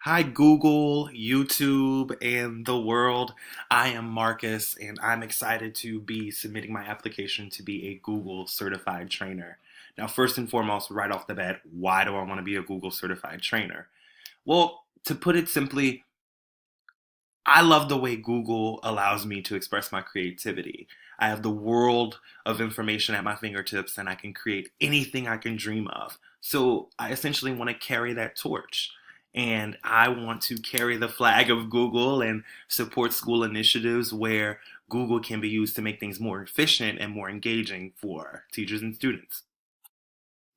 Hi, Google, YouTube, and the world. I am Marcus, and I'm excited to be submitting my application to be a Google certified trainer. Now, first and foremost, right off the bat, why do I want to be a Google certified trainer? Well, to put it simply, I love the way Google allows me to express my creativity. I have the world of information at my fingertips, and I can create anything I can dream of. So I essentially want to carry that torch. And I want to carry the flag of Google and support school initiatives where Google can be used to make things more efficient and more engaging for teachers and students.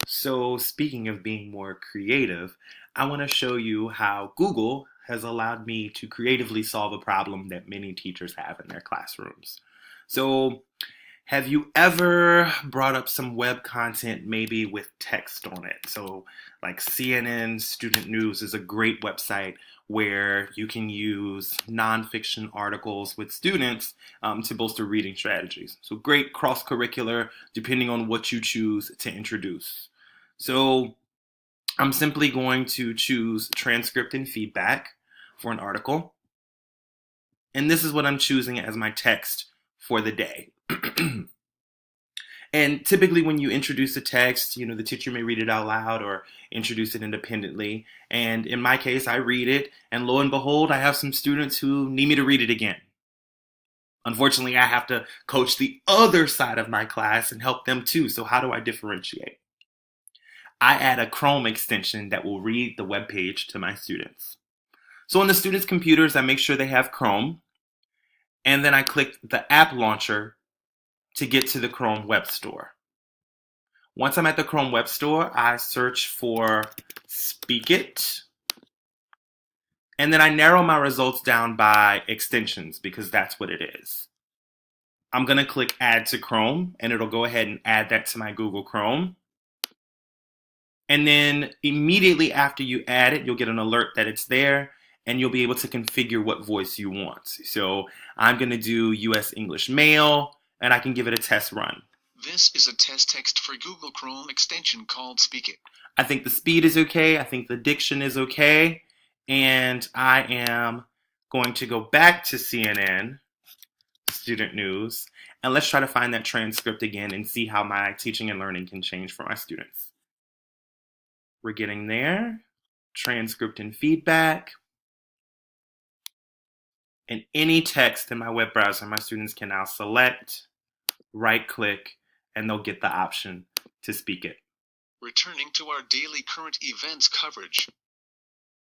So, speaking of being more creative, I want to show you how Google has allowed me to creatively solve a problem that many teachers have in their classrooms. So, have you ever brought up some web content maybe with text on it? So, like CNN Student News is a great website where you can use nonfiction articles with students to bolster reading strategies. So, great cross curricular depending on what you choose to introduce. So, I'm simply going to choose transcript and feedback for an article. And this is what I'm choosing as my text for the day. And typically, when you introduce a text, the teacher may read it out loud or introduce it independently. And in my case, I read it, and lo and behold, I have some students who need me to read it again. Unfortunately, I have to coach the other side of my class and help them too. So, how do I differentiate? I add a Chrome extension that will read the web page to my students. So, on the students' computers, I make sure they have Chrome, and then I click the app launcher to get to the Chrome Web Store. Once I'm at the Chrome Web Store, I search for Speak It, and then I narrow my results down by extensions because that's what it is. I'm going to click Add to Chrome, and it'll go ahead and add that to my Google Chrome. And then immediately after you add it, you'll get an alert that it's there, and you'll be able to configure what voice you want. So I'm going to do US English Male, and I can give it a test run. This is a test text for Google Chrome extension called Speak It. I think the speed is okay. I think the diction is okay. And I am going to go back to CNN Student News. And let's try to find that transcript again and see how my teaching and learning can change for my students. We're getting there. Transcript and feedback. And any text in my web browser, my students can now select, right click, and they'll get the option to speak it. Returning to our daily current events coverage.